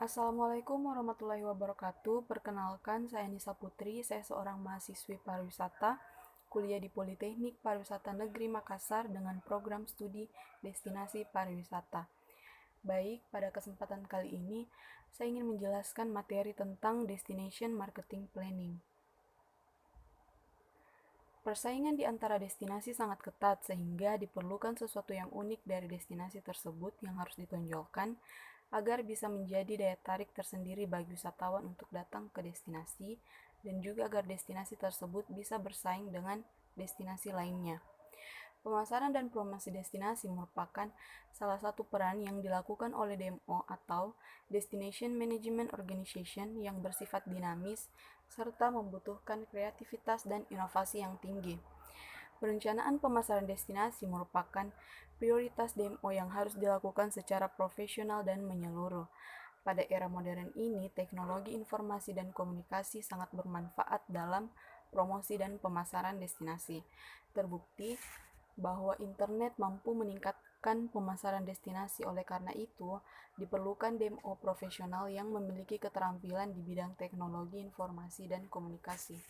Assalamualaikum warahmatullahi wabarakatuh. Perkenalkan, saya Nisa Putri. Saya seorang mahasiswi pariwisata, kuliah di Politeknik Pariwisata Negeri Makassar dengan program studi Destinasi Pariwisata. Baik, pada kesempatan kali ini, saya ingin menjelaskan materi tentang Destination Marketing Planning. Persaingan di antara destinasi sangat ketat sehingga diperlukan sesuatu yang unik dari destinasi tersebut yang harus ditonjolkan agar bisa menjadi daya tarik tersendiri bagi wisatawan untuk datang ke destinasi dan juga agar destinasi tersebut bisa bersaing dengan destinasi lainnya. Pemasaran dan promosi destinasi merupakan salah satu peran yang dilakukan oleh DMO atau Destination Management Organization yang bersifat dinamis serta membutuhkan kreativitas dan inovasi yang tinggi. Perencanaan pemasaran destinasi merupakan prioritas DMO yang harus dilakukan secara profesional dan menyeluruh. Pada era modern ini, teknologi informasi dan komunikasi sangat bermanfaat dalam promosi dan pemasaran destinasi. Terbukti bahwa internet mampu meningkatkan pemasaran destinasi. Oleh karena itu, diperlukan DMO profesional yang memiliki keterampilan di bidang teknologi informasi dan komunikasi.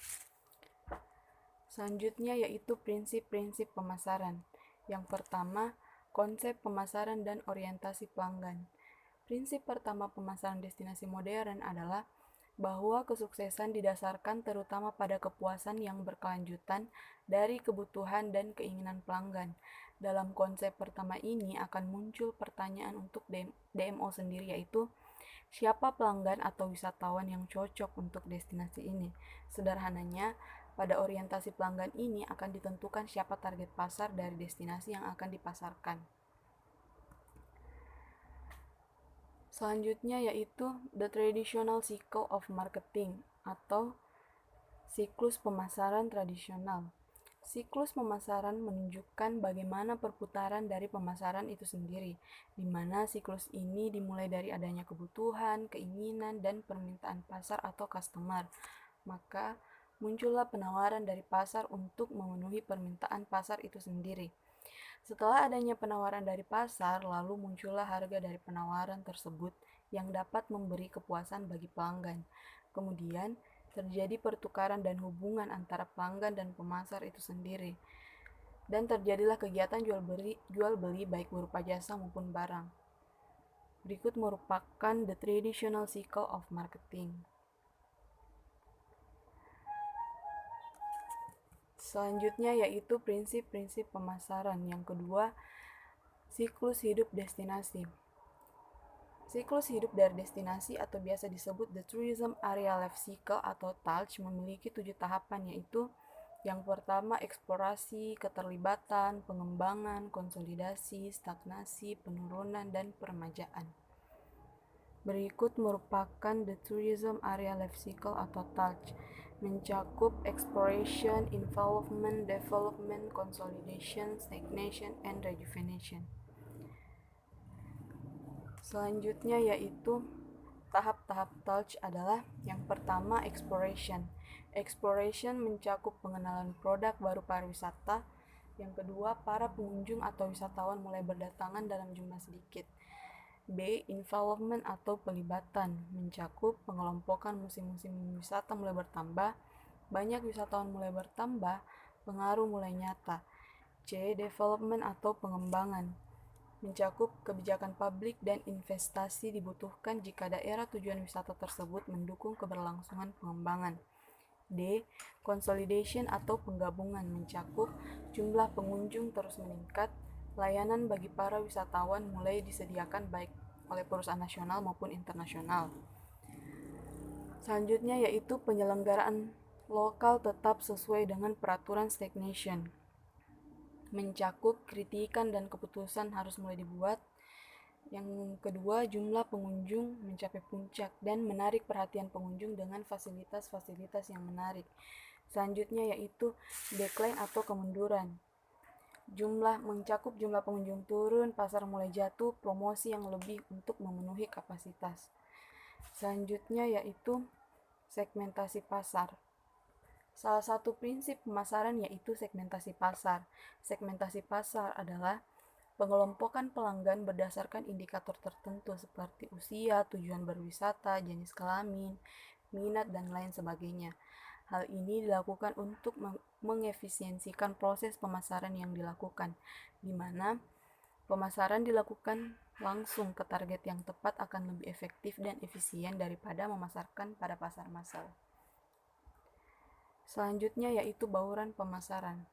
Selanjutnya yaitu prinsip-prinsip pemasaran. Yang pertama, konsep pemasaran dan orientasi pelanggan. Prinsip pertama pemasaran destinasi modern adalah bahwa kesuksesan didasarkan terutama pada kepuasan yang berkelanjutan dari kebutuhan dan keinginan pelanggan. Dalam konsep pertama ini akan muncul pertanyaan untuk DMO sendiri, yaitu siapa pelanggan atau wisatawan yang cocok untuk destinasi ini. Sederhananya, pada orientasi pelanggan ini akan ditentukan siapa target pasar dari destinasi yang akan dipasarkan. Selanjutnya yaitu the traditional cycle of marketing atau siklus pemasaran tradisional. Siklus pemasaran menunjukkan bagaimana perputaran dari pemasaran itu sendiri, di mana siklus ini dimulai dari adanya kebutuhan, keinginan, dan permintaan pasar atau customer. Maka muncullah penawaran dari pasar untuk memenuhi permintaan pasar itu sendiri. Setelah adanya penawaran dari pasar, lalu muncullah harga dari penawaran tersebut yang dapat memberi kepuasan bagi pelanggan. Kemudian, terjadi pertukaran dan hubungan antara pelanggan dan pemasar itu sendiri. Dan terjadilah kegiatan jual beli baik berupa jasa maupun barang. Berikut merupakan the traditional cycle of marketing. Selanjutnya yaitu prinsip-prinsip pemasaran. Yang kedua, siklus hidup destinasi. Siklus hidup dari destinasi atau biasa disebut the Tourism Area Life Cycle atau TALC memiliki 7 tahapan, yaitu yang pertama eksplorasi, keterlibatan, pengembangan, konsolidasi, stagnasi, penurunan, dan peremajaan. Berikut merupakan the Tourism Area Life Cycle atau TALC, mencakup exploration, involvement, development, consolidation, stagnation, and rejuvenation. Selanjutnya yaitu tahap-tahap TALC adalah yang pertama exploration. Exploration mencakup pengenalan produk baru pariwisata. Yang kedua, para pengunjung atau wisatawan mulai berdatangan dalam jumlah sedikit. B. Involvement atau pelibatan, mencakup pengelompokan musim-musim wisata mulai bertambah, banyak wisatawan mulai bertambah, pengaruh mulai nyata. C. Development atau pengembangan, mencakup kebijakan publik dan investasi dibutuhkan jika daerah tujuan wisata tersebut mendukung keberlangsungan pengembangan. D. Consolidation atau penggabungan, mencakup jumlah pengunjung terus meningkat, layanan bagi para wisatawan mulai disediakan baik oleh perusahaan nasional maupun internasional. Selanjutnya yaitu penyelenggaraan lokal tetap sesuai dengan peraturan stagnation, mencakup kritikan dan keputusan harus mulai dibuat. Yang kedua, jumlah pengunjung mencapai puncak dan menarik perhatian pengunjung dengan fasilitas-fasilitas yang menarik. Selanjutnya yaitu decline atau kemunduran, mencakup jumlah pengunjung turun, pasar mulai jatuh, promosi yang lebih untuk memenuhi kapasitas. Selanjutnya yaitu segmentasi pasar. Salah satu prinsip pemasaran yaitu segmentasi pasar. Segmentasi pasar adalah Pengelompokan pelanggan berdasarkan indikator tertentu seperti usia, tujuan berwisata, jenis kelamin, minat, dan lain sebagainya. Hal ini dilakukan untuk mengefisiensikan proses pemasaran yang dilakukan, di mana pemasaran dilakukan langsung ke target yang tepat akan lebih efektif dan efisien daripada memasarkan pada pasar massal. Selanjutnya yaitu bauran pemasaran.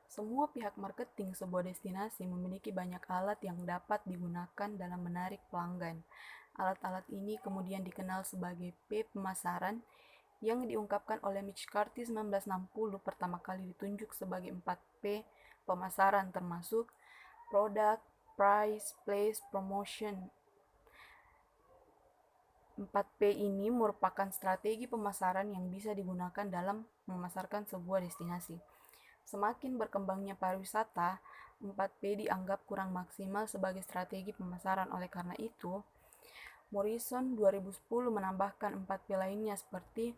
Semua pihak marketing sebuah destinasi memiliki banyak alat yang dapat digunakan dalam menarik pelanggan. Alat-alat ini kemudian dikenal sebagai P pemasaran yang diungkapkan oleh Mitch Carty 1960 pertama kali ditunjuk sebagai 4P pemasaran termasuk product, price, place, promotion. 4P ini merupakan strategi pemasaran yang bisa digunakan dalam memasarkan sebuah destinasi. Semakin berkembangnya pariwisata, 4P dianggap kurang maksimal sebagai strategi pemasaran. Oleh karena itu, Morrison 2010 menambahkan 4P lainnya seperti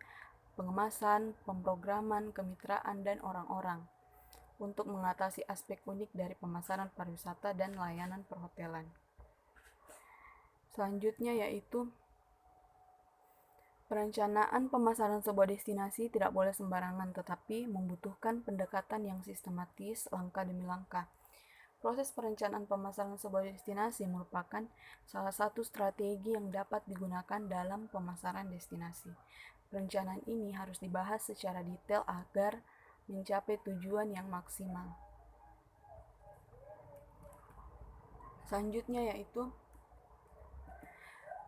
pengemasan, pemrograman, kemitraan, dan orang-orang untuk mengatasi aspek unik dari pemasaran pariwisata dan layanan perhotelan. Selanjutnya yaitu perencanaan pemasaran sebuah destinasi tidak boleh sembarangan, tetapi membutuhkan pendekatan yang sistematis langkah demi langkah. Proses perencanaan pemasaran sebuah destinasi merupakan salah satu strategi yang dapat digunakan dalam pemasaran destinasi. Perencanaan ini harus dibahas secara detail agar mencapai tujuan yang maksimal. Selanjutnya yaitu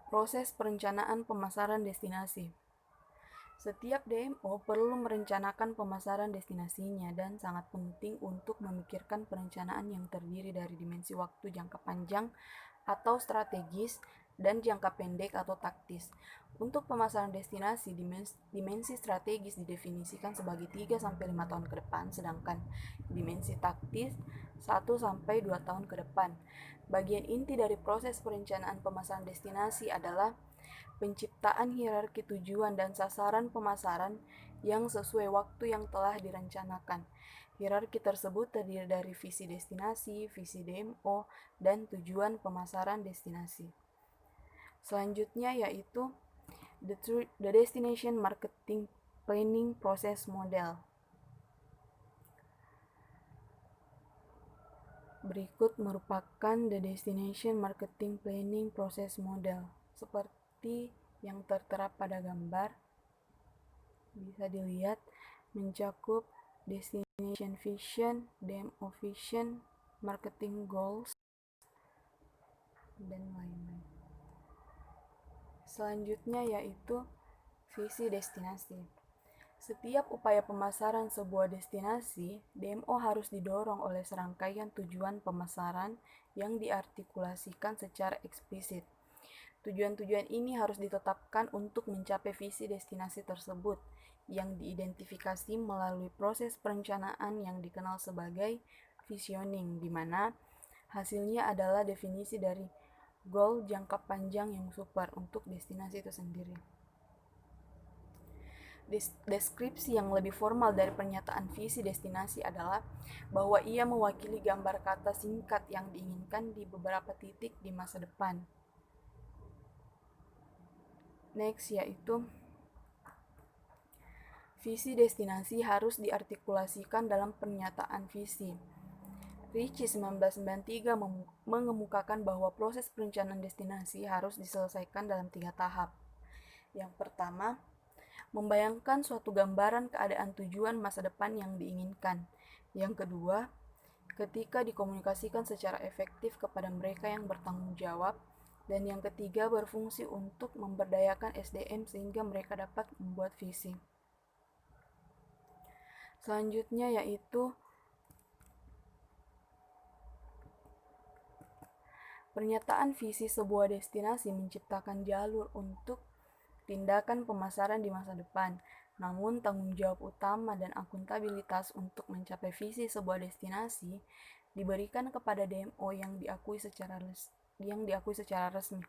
proses perencanaan pemasaran destinasi. Setiap DMO perlu merencanakan pemasaran destinasinya dan sangat penting untuk memikirkan perencanaan yang terdiri dari dimensi waktu jangka panjang atau strategis dan jangka pendek atau taktis. Untuk pemasaran destinasi, dimensi strategis didefinisikan sebagai 3-5 tahun ke depan, sedangkan dimensi taktis 1-2 tahun ke depan. Bagian inti dari proses perencanaan pemasaran destinasi adalah penciptaan hierarki tujuan dan sasaran pemasaran yang sesuai waktu yang telah direncanakan. Hierarki tersebut terdiri dari visi destinasi, visi DMO, dan tujuan pemasaran destinasi. Selanjutnya yaitu the Destination Marketing Planning Process Model. Berikut merupakan the Destination Marketing Planning Process Model. Seperti yang tertera pada gambar, bisa dilihat mencakup destination vision, DMO vision, marketing goals, dan lain-lain. Selanjutnya yaitu visi destinasi. Setiap upaya pemasaran sebuah destinasi, DMO harus didorong oleh serangkaian tujuan pemasaran yang diartikulasikan secara eksplisit. Tujuan-tujuan ini harus ditetapkan untuk mencapai visi destinasi tersebut, yang diidentifikasi melalui proses perencanaan yang dikenal sebagai visioning, di mana hasilnya adalah definisi dari goal jangka panjang yang super untuk destinasi itu sendiri. Deskripsi yang lebih formal dari pernyataan visi destinasi adalah bahwa ia mewakili gambar kata singkat yang diinginkan di beberapa titik di masa depan. Next yaitu visi destinasi harus diartikulasikan dalam pernyataan visi. Ricci 1993 mengemukakan bahwa proses perencanaan destinasi harus diselesaikan dalam 3 tahap. Yang pertama, membayangkan suatu gambaran keadaan tujuan masa depan yang diinginkan. Yang kedua, ketika dikomunikasikan secara efektif kepada mereka yang bertanggung jawab. Dan yang ketiga, berfungsi untuk memberdayakan SDM sehingga mereka dapat membuat visi. Selanjutnya yaitu pernyataan visi sebuah destinasi menciptakan jalur untuk tindakan pemasaran di masa depan. Namun, tanggung jawab utama dan akuntabilitas untuk mencapai visi sebuah destinasi diberikan kepada DMO yang diakui secara resmi.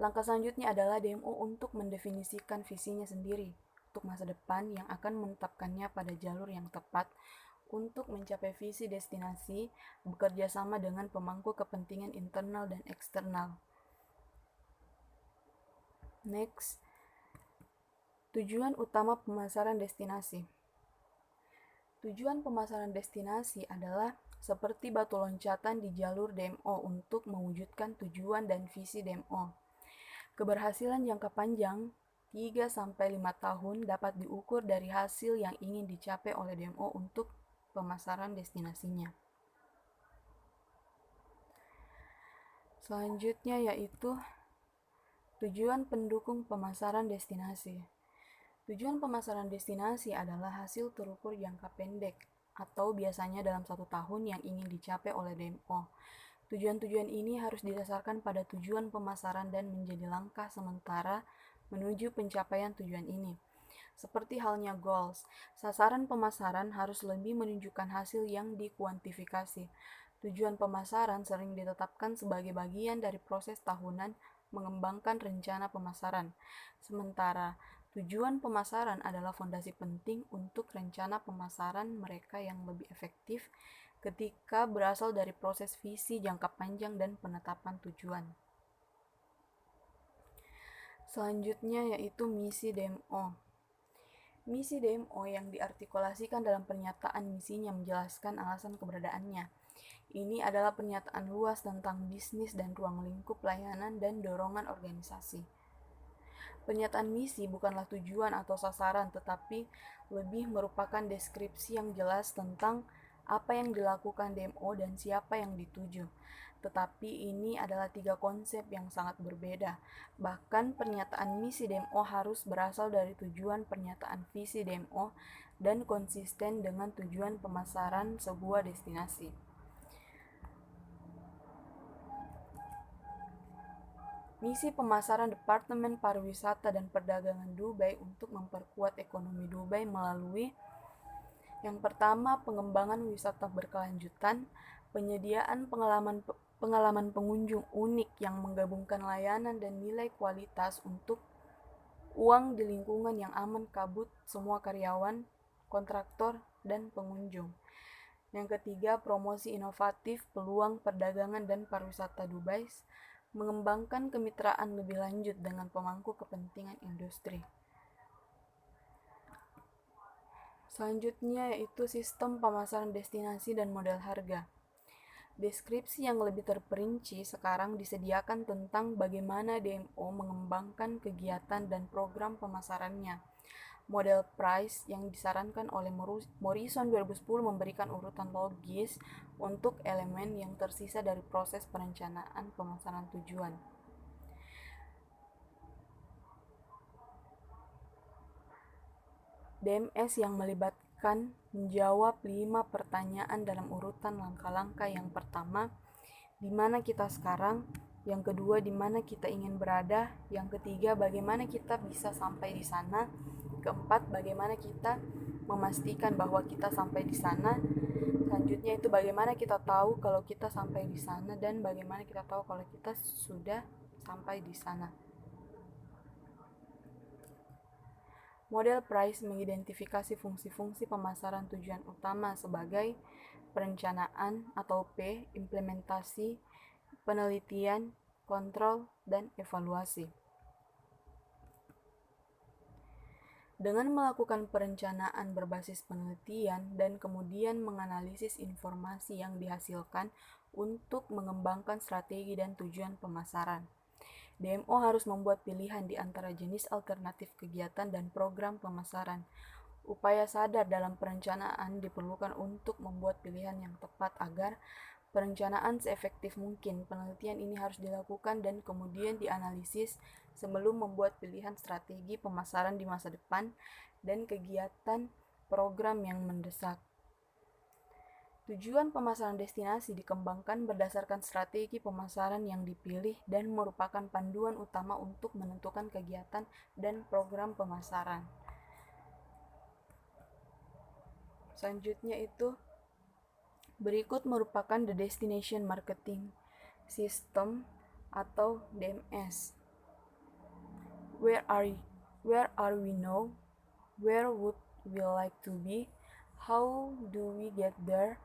Langkah selanjutnya adalah DMO untuk mendefinisikan visinya sendiri untuk masa depan yang akan menetapkannya pada jalur yang tepat Untuk mencapai visi destinasi, bekerja sama dengan pemangku kepentingan internal dan eksternal. Next, tujuan utama pemasaran destinasi. Tujuan pemasaran destinasi adalah seperti batu loncatan di jalur DMO untuk mewujudkan tujuan dan visi DMO. Keberhasilan jangka panjang 3-5 tahun dapat diukur dari hasil yang ingin dicapai oleh DMO untuk pemasaran destinasinya. Selanjutnya yaitu tujuan pendukung pemasaran destinasi. Tujuan pemasaran destinasi adalah hasil terukur jangka pendek atau biasanya dalam 1 tahun yang ingin dicapai oleh DMO. Tujuan-tujuan ini harus didasarkan pada tujuan pemasaran dan menjadi langkah sementara menuju pencapaian tujuan ini. Seperti halnya goals, sasaran pemasaran harus lebih menunjukkan hasil yang dikuantifikasi. Tujuan pemasaran sering ditetapkan sebagai bagian dari proses tahunan mengembangkan rencana pemasaran. Sementara tujuan pemasaran adalah fondasi penting untuk rencana pemasaran mereka yang lebih efektif ketika berasal dari proses visi jangka panjang dan penetapan tujuan. Selanjutnya yaitu misi DMO. Misi DMO yang diartikulasikan dalam pernyataan misinya menjelaskan alasan keberadaannya. Ini adalah pernyataan luas tentang bisnis dan ruang lingkup layanan dan dorongan organisasi. Pernyataan misi bukanlah tujuan atau sasaran, tetapi lebih merupakan deskripsi yang jelas tentang apa yang dilakukan DMO dan siapa yang dituju. Tetapi ini adalah 3 konsep yang sangat berbeda. Bahkan pernyataan misi DMO harus berasal dari tujuan pernyataan visi DMO dan konsisten dengan tujuan pemasaran sebuah destinasi. Misi pemasaran Departemen Pariwisata dan Perdagangan Dubai untuk memperkuat ekonomi Dubai melalui yang pertama, pengembangan wisata berkelanjutan, penyediaan pengalaman pengunjung unik yang menggabungkan layanan dan nilai kualitas untuk uang di lingkungan yang aman kabut semua karyawan, kontraktor, dan pengunjung. Yang ketiga, promosi inovatif, peluang perdagangan dan pariwisata Dubai, mengembangkan kemitraan lebih lanjut dengan pemangku kepentingan industri. Selanjutnya yaitu sistem pemasaran destinasi dan model harga. Deskripsi yang lebih terperinci sekarang disediakan tentang bagaimana DMO mengembangkan kegiatan dan program pemasarannya. Model price yang disarankan oleh Morrison 2010 memberikan urutan logis untuk elemen yang tersisa dari proses perencanaan pemasaran tujuan. DMS yang melibatkan menjawab 5 pertanyaan dalam urutan langkah-langkah. Yang pertama, di mana kita sekarang? Yang kedua, di mana kita ingin berada? Yang ketiga, bagaimana kita bisa sampai di sana? Keempat, bagaimana kita memastikan bahwa kita sampai di sana? Selanjutnya itu bagaimana kita tahu kalau kita sampai di sana dan bagaimana kita tahu kalau kita sudah sampai di sana. Model price mengidentifikasi fungsi-fungsi pemasaran tujuan utama sebagai perencanaan atau P, implementasi, penelitian, kontrol, dan evaluasi. Dengan melakukan perencanaan berbasis penelitian dan kemudian menganalisis informasi yang dihasilkan untuk mengembangkan strategi dan tujuan pemasaran, DMO harus membuat pilihan di antara jenis alternatif kegiatan dan program pemasaran. Upaya sadar dalam perencanaan diperlukan untuk membuat pilihan yang tepat agar perencanaan seefektif mungkin. Penelitian ini harus dilakukan dan kemudian dianalisis sebelum membuat pilihan strategi pemasaran di masa depan dan kegiatan program yang mendesak. Tujuan pemasaran destinasi dikembangkan berdasarkan strategi pemasaran yang dipilih dan merupakan panduan utama untuk menentukan kegiatan dan program pemasaran. Selanjutnya itu berikut merupakan the Destination Marketing System atau DMS. Where are we now? Where would we like to be? How do we get there?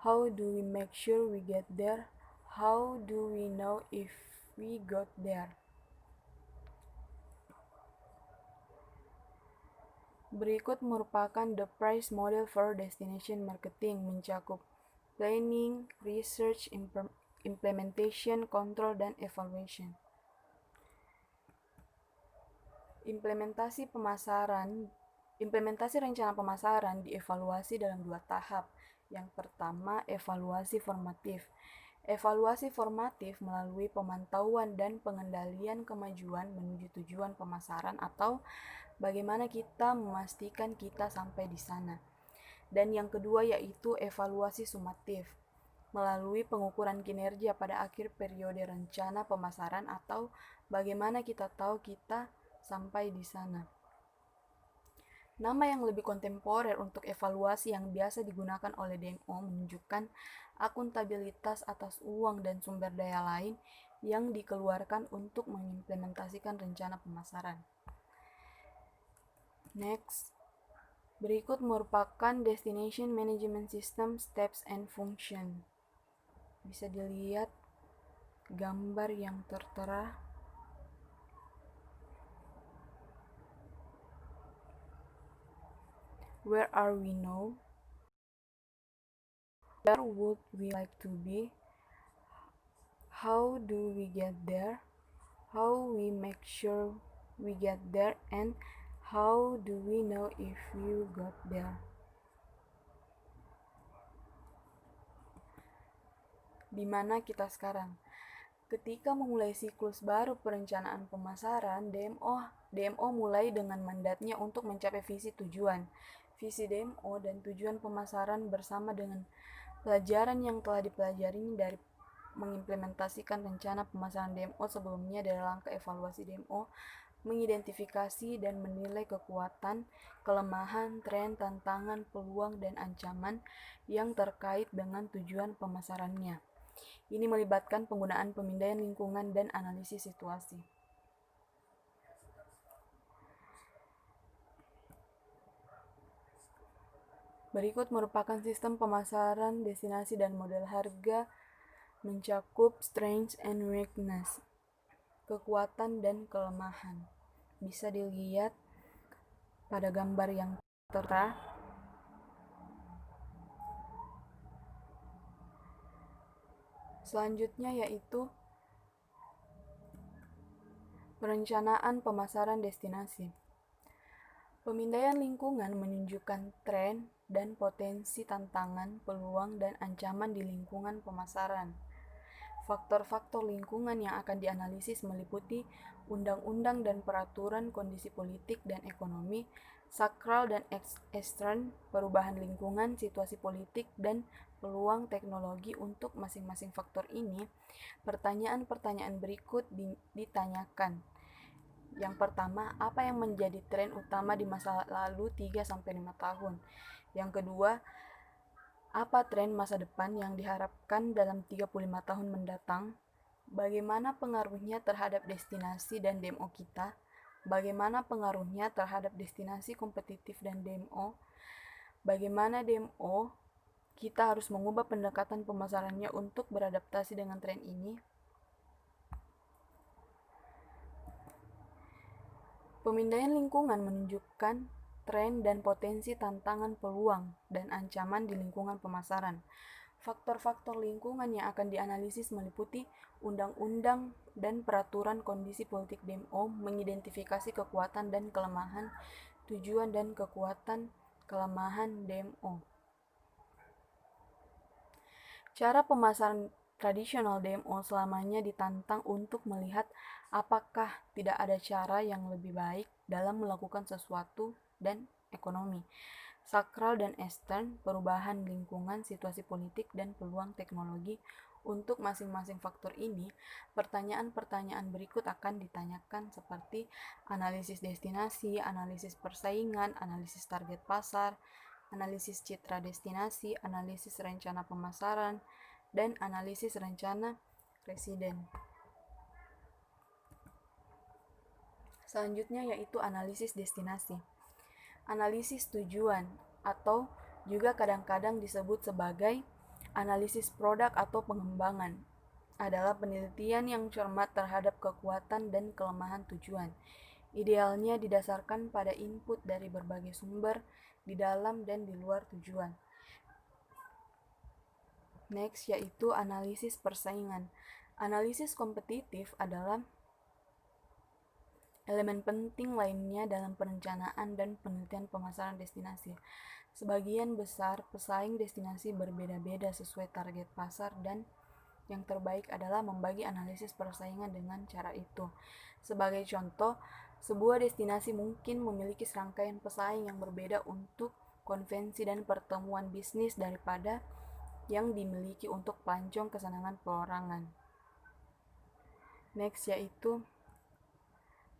How do we make sure we get there? How do we know if we got there? Berikut merupakan the price model for destination marketing, mencakup planning, research, implementation, control, dan evaluation. Implementasi rencana pemasaran dievaluasi dalam 2 tahap. Yang pertama, evaluasi formatif. Evaluasi formatif melalui pemantauan dan pengendalian kemajuan menuju tujuan pemasaran atau bagaimana kita memastikan kita sampai di sana. Dan yang kedua yaitu evaluasi sumatif melalui pengukuran kinerja pada akhir periode rencana pemasaran atau bagaimana kita tahu kita sampai di sana. Nama yang lebih kontemporer untuk evaluasi yang biasa digunakan oleh DMO menunjukkan akuntabilitas atas uang dan sumber daya lain yang dikeluarkan untuk mengimplementasikan rencana pemasaran. Next, berikut merupakan Destination Management System Steps and Function. Bisa dilihat gambar yang tertera. Where are we now? Where would we like to be? How do we get there? How we make sure we get there? And how do we know if you got there? Di mana kita sekarang? Ketika memulai siklus baru perencanaan pemasaran, DMO mulai dengan mandatnya untuk mencapai visi tujuan. Visi DMO dan tujuan pemasaran bersama dengan pelajaran yang telah dipelajari dari mengimplementasikan rencana pemasaran DMO sebelumnya dalam langkah evaluasi DMO, mengidentifikasi dan menilai kekuatan, kelemahan, tren, tantangan, peluang, dan ancaman yang terkait dengan tujuan pemasarannya. Ini melibatkan penggunaan pemindaian lingkungan dan analisis situasi. Berikut merupakan sistem pemasaran, destinasi, dan model harga mencakup strengths and weakness, kekuatan dan kelemahan. Bisa dilihat pada gambar yang tertera. Selanjutnya yaitu perencanaan pemasaran destinasi. Pemindaian lingkungan menunjukkan tren dan potensi tantangan, peluang, dan ancaman di lingkungan pemasaran. Faktor-faktor lingkungan yang akan dianalisis meliputi undang-undang dan peraturan, kondisi politik dan ekonomi, sakral dan ekstern, perubahan lingkungan, situasi politik, dan peluang teknologi. Untuk masing-masing faktor ini, pertanyaan-pertanyaan berikut ditanyakan. Yang pertama, apa yang menjadi tren utama di masa lalu 3-5 tahun? Yang kedua, apa tren masa depan yang diharapkan dalam 35 tahun mendatang? Bagaimana pengaruhnya terhadap destinasi dan DMO kita? Bagaimana pengaruhnya terhadap destinasi kompetitif dan DMO? Bagaimana DMO kita harus mengubah pendekatan pemasarannya untuk beradaptasi dengan tren ini? Pemindaian lingkungan menunjukkan tren dan potensi tantangan, peluang, dan ancaman di lingkungan pemasaran. Faktor-faktor lingkungan yang akan dianalisis meliputi undang-undang dan peraturan, kondisi politik DMO, mengidentifikasi kekuatan dan kelemahan, tujuan dan kekuatan kelemahan DMO. Cara pemasaran tradisional DMO selamanya ditantang untuk melihat apakah tidak ada cara yang lebih baik dalam melakukan sesuatu dan ekonomi, sakral dan ekstern, perubahan lingkungan, situasi politik, dan peluang teknologi. Untuk masing-masing faktor ini, pertanyaan-pertanyaan berikut akan ditanyakan seperti analisis destinasi, analisis persaingan, analisis target pasar, analisis citra destinasi, analisis rencana pemasaran, dan analisis rencana residen. Selanjutnya yaitu analisis destinasi. Analisis tujuan atau juga kadang-kadang disebut sebagai analisis produk atau pengembangan, adalah penelitian yang cermat terhadap kekuatan dan kelemahan tujuan. Idealnya didasarkan pada input dari berbagai sumber di dalam dan di luar tujuan. Next, yaitu analisis persaingan. Analisis kompetitif adalah elemen penting lainnya dalam perencanaan dan penelitian pemasaran destinasi. Sebagian besar pesaing destinasi berbeda-beda sesuai target pasar, dan yang terbaik adalah membagi analisis persaingan dengan cara itu. Sebagai contoh, sebuah destinasi mungkin memiliki serangkaian pesaing yang berbeda untuk konvensi dan pertemuan bisnis daripada yang dimiliki untuk pelancong kesenangan perorangan. Next, yaitu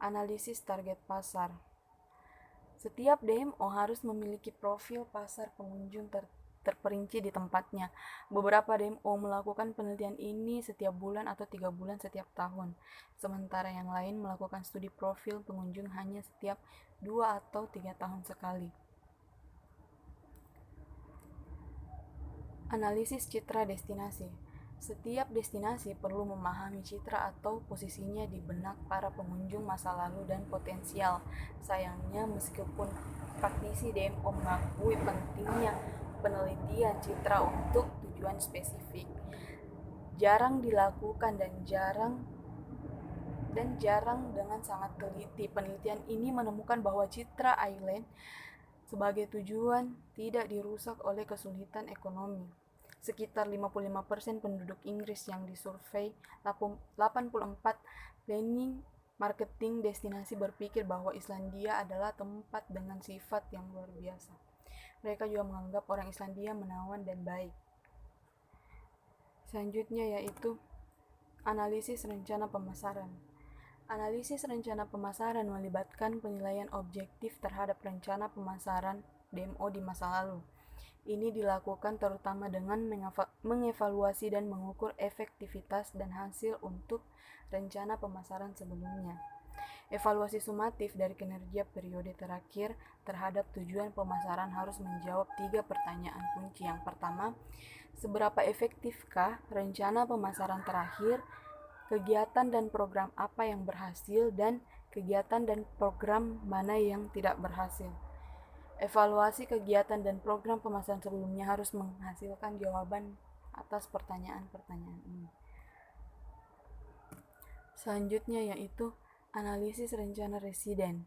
analisis target pasar. Setiap DMO harus memiliki profil pasar pengunjung terperinci di tempatnya. Beberapa DMO melakukan penelitian ini setiap bulan atau 3 bulan setiap tahun, sementara yang lain melakukan studi profil pengunjung hanya setiap 2 atau 3 tahun sekali. Analisis citra destinasi. Setiap destinasi perlu memahami citra atau posisinya di benak para pengunjung masa lalu dan potensial. Sayangnya, meskipun praktisi DMO mengakui pentingnya penelitian citra untuk tujuan spesifik, jarang dilakukan dan jarang dengan sangat teliti. Penelitian ini menemukan bahwa citra island sebagai tujuan tidak dirusak oleh kesulitan ekonomi. Sekitar 55% penduduk Inggris yang disurvei, 84 planning marketing destinasi berpikir bahwa Islandia adalah tempat dengan sifat yang luar biasa. Mereka juga menganggap orang Islandia menawan dan baik. Selanjutnya yaitu analisis rencana pemasaran. Analisis rencana pemasaran melibatkan penilaian objektif terhadap rencana pemasaran DMO di masa lalu. Ini dilakukan terutama dengan mengevaluasi dan mengukur efektivitas dan hasil untuk rencana pemasaran sebelumnya. Evaluasi sumatif dari kinerja periode terakhir terhadap tujuan pemasaran harus menjawab 3 pertanyaan kunci. Yang pertama, seberapa efektifkah rencana pemasaran terakhir, kegiatan dan program apa yang berhasil, dan kegiatan dan program mana yang tidak berhasil. Evaluasi kegiatan dan program pemasaran sebelumnya harus menghasilkan jawaban atas pertanyaan-pertanyaan ini. Selanjutnya yaitu analisis rencana residen.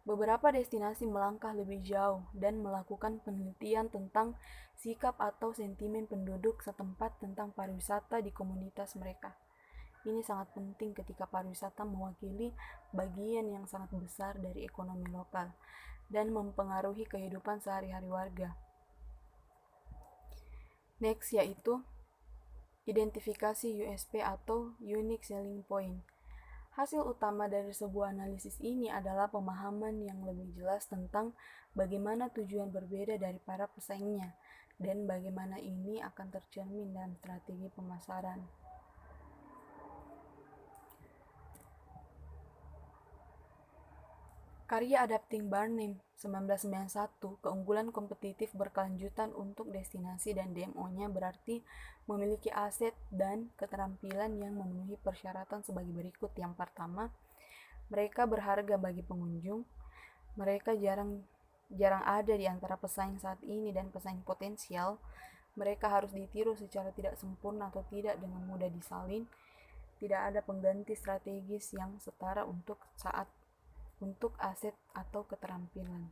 Beberapa destinasi melangkah lebih jauh dan melakukan penelitian tentang sikap atau sentimen penduduk setempat tentang pariwisata di komunitas mereka. Ini sangat penting ketika pariwisata mewakili bagian yang sangat besar dari ekonomi lokal dan mempengaruhi kehidupan sehari-hari warga. Next, yaitu identifikasi USP atau Unique Selling Point. Hasil utama dari sebuah analisis ini adalah pemahaman yang lebih jelas tentang bagaimana tujuan berbeda dari para pesaingnya dan bagaimana ini akan tercermin dalam strategi pemasaran. Karya Adapting Barnum 1991, keunggulan kompetitif berkelanjutan untuk destinasi dan DMO-nya berarti memiliki aset dan keterampilan yang memenuhi persyaratan sebagai berikut. Yang pertama, mereka berharga bagi pengunjung. Mereka jarang ada di antara pesaing saat ini dan pesaing potensial. Mereka harus ditiru secara tidak sempurna atau tidak dengan mudah disalin. Tidak ada pengganti strategis yang setara untuk aset atau keterampilan.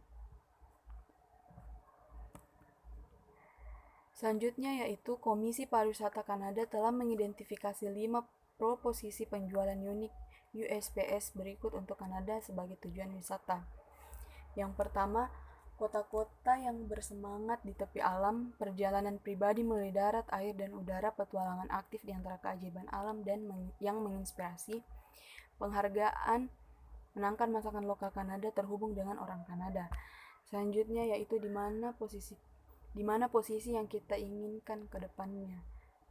Selanjutnya yaitu Komisi Pariwisata Kanada telah mengidentifikasi 5 proposisi penjualan unik USPS berikut untuk Kanada sebagai tujuan wisata. Yang pertama, kota-kota yang bersemangat di tepi alam, perjalanan pribadi melalui darat, air, dan udara, petualangan aktif di antara keajaiban alam dan yang menginspirasi, penghargaan menangkan masakan lokal Kanada terhubung dengan orang Kanada. Selanjutnya yaitu di mana posisi yang kita inginkan ke depannya.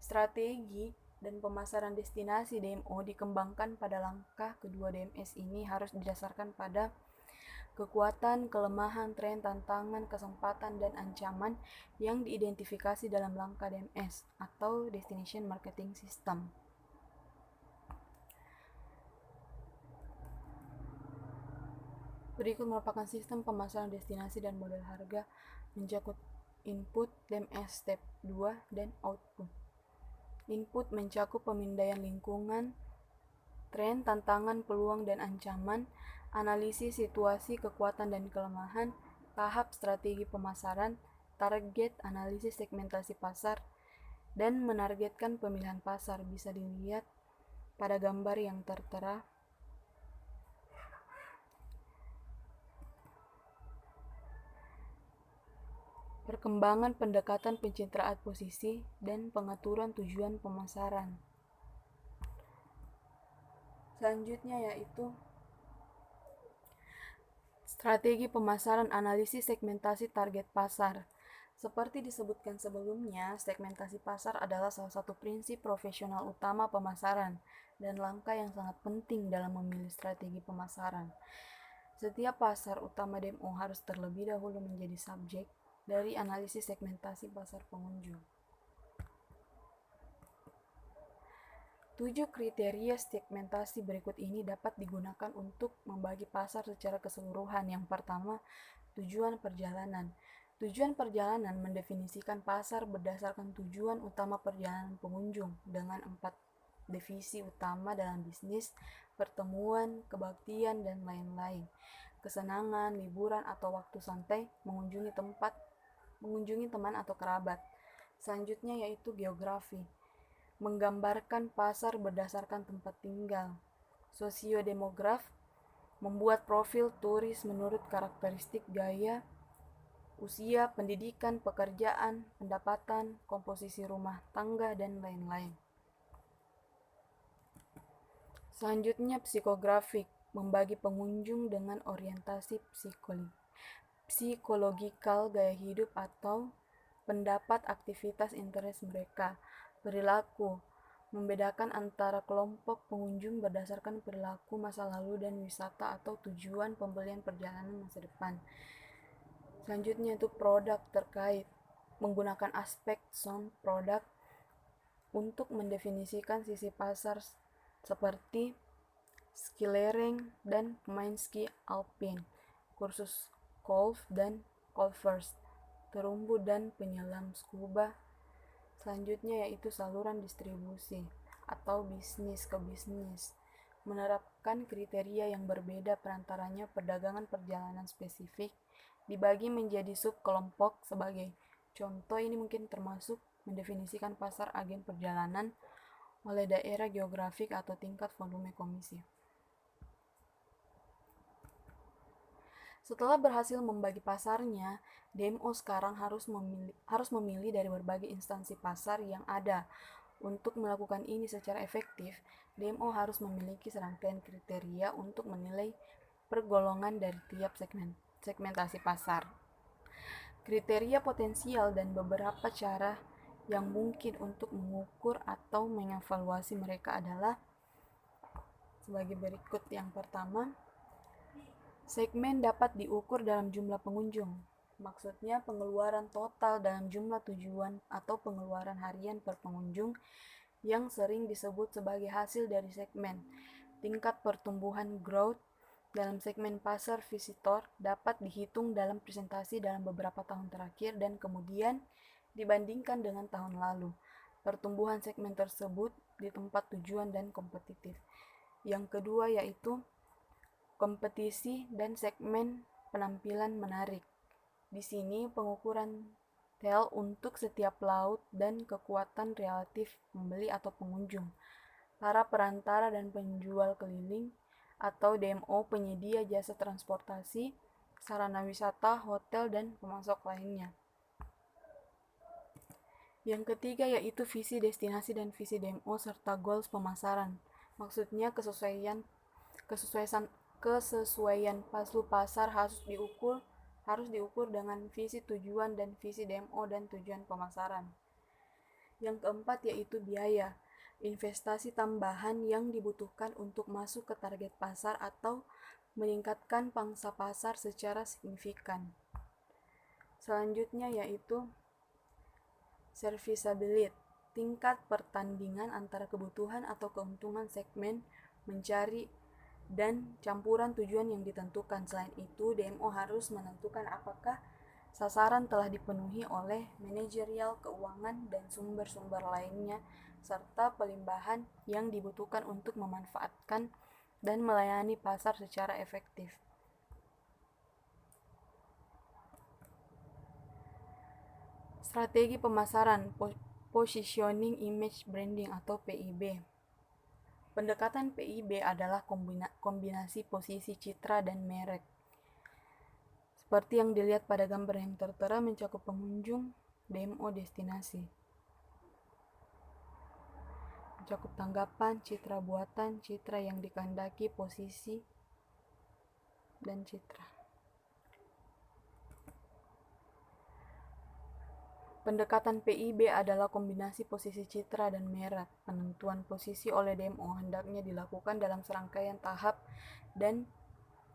Strategi dan pemasaran destinasi DMO dikembangkan pada langkah kedua DMS ini harus didasarkan pada kekuatan, kelemahan, tren, tantangan, kesempatan, dan ancaman yang diidentifikasi dalam langkah DMS atau Destination Marketing System. Berikut merupakan sistem pemasaran destinasi dan model harga mencakup input, DMS step 2, dan output. Input mencakup pemindaian lingkungan, tren, tantangan, peluang, dan ancaman, analisis situasi, kekuatan, dan kelemahan, tahap strategi pemasaran, target, analisis segmentasi pasar, dan menargetkan pemilihan pasar bisa dilihat pada gambar yang tertera. Perkembangan pendekatan pencitraan posisi dan pengaturan tujuan pemasaran. Selanjutnya yaitu strategi pemasaran, analisis segmentasi target pasar. Seperti disebutkan sebelumnya, segmentasi pasar adalah salah satu prinsip profesional utama pemasaran dan langkah yang sangat penting dalam memilih strategi pemasaran. Setiap pasar utama DMO harus terlebih dahulu menjadi subjek dari analisis segmentasi pasar pengunjung. 7 kriteria segmentasi berikut ini dapat digunakan untuk membagi pasar secara keseluruhan. Yang pertama, tujuan perjalanan. Tujuan perjalanan mendefinisikan pasar berdasarkan tujuan utama perjalanan pengunjung dengan 4 divisi utama dalam bisnis, pertemuan, kebaktian, dan lain-lain. Kesenangan, liburan, atau waktu santai, mengunjungi teman atau kerabat. Selanjutnya yaitu geografi, menggambarkan pasar berdasarkan tempat tinggal. Sosiodemograf, membuat profil turis menurut karakteristik gaya, usia, pendidikan, pekerjaan, pendapatan, komposisi rumah tangga, dan lain-lain. Selanjutnya psikografik, membagi pengunjung dengan orientasi psikologikal, gaya hidup atau pendapat, aktivitas, interest mereka. Perilaku, membedakan antara kelompok pengunjung berdasarkan perilaku masa lalu dan wisata atau tujuan pembelian perjalanan masa depan. Selanjutnya itu produk terkait, menggunakan aspek sound produk untuk mendefinisikan sisi pasar seperti ski lereng dan pemain ski alpin, kursus golf dan golfers, terumbu dan penyelam scuba. Selanjutnya yaitu saluran distribusi atau bisnis ke bisnis, menerapkan kriteria yang berbeda perantaranya. Perdagangan perjalanan spesifik dibagi menjadi subkelompok. Sebagai contoh, ini mungkin termasuk mendefinisikan pasar agen perjalanan oleh daerah geografik atau tingkat volume komisi. Setelah berhasil membagi pasarnya, DMO sekarang harus memilih dari berbagai instansi pasar yang ada. Untuk melakukan ini secara efektif, DMO harus memiliki serangkaian kriteria untuk menilai pergolongan dari tiap segmentasi pasar. Kriteria potensial dan beberapa cara yang mungkin untuk mengukur atau mengevaluasi mereka adalah sebagai berikut. Yang pertama, segmen dapat diukur dalam jumlah pengunjung. Maksudnya pengeluaran total dalam jumlah tujuan atau pengeluaran harian per pengunjung yang sering disebut sebagai hasil dari segmen. Tingkat pertumbuhan growth dalam segmen pasar visitor dapat dihitung dalam presentasi dalam beberapa tahun terakhir dan kemudian dibandingkan dengan tahun lalu. Pertumbuhan segmen tersebut di tempat tujuan dan kompetitif. Yang kedua yaitu kompetisi dan segmen penampilan menarik. Di sini pengukuran TEL untuk setiap laut dan kekuatan relatif pembeli atau pengunjung, para perantara dan penjual keliling atau DMO, penyedia jasa transportasi, sarana wisata, hotel, dan pemasok lainnya. Yang ketiga yaitu visi destinasi dan visi DMO serta goals pemasaran. Maksudnya kesesuaian pasu pasar harus diukur dengan visi tujuan dan visi DMO dan tujuan pemasaran. Yang keempat yaitu biaya, investasi tambahan yang dibutuhkan untuk masuk ke target pasar atau meningkatkan pangsa pasar secara signifikan. Selanjutnya yaitu serviceability, tingkat pertandingan antara kebutuhan atau keuntungan segmen, mencari, dan campuran tujuan yang ditentukan. Selain itu, DMO harus menentukan apakah sasaran telah dipenuhi oleh manajerial, keuangan, dan sumber-sumber lainnya, serta pelimbahan yang dibutuhkan untuk memanfaatkan dan melayani pasar secara efektif. Strategi pemasaran, positioning, image, branding atau PIB. Pendekatan PIB adalah kombinasi posisi citra dan merek. Seperti yang dilihat pada gambar yang tertera, mencakup pengunjung, DMO destinasi. Mencakup tanggapan, citra buatan, citra yang dikehendaki, posisi, dan citra. Pendekatan PIB adalah kombinasi posisi citra dan merek. Penentuan posisi oleh DMO hendaknya dilakukan dalam serangkaian tahap dan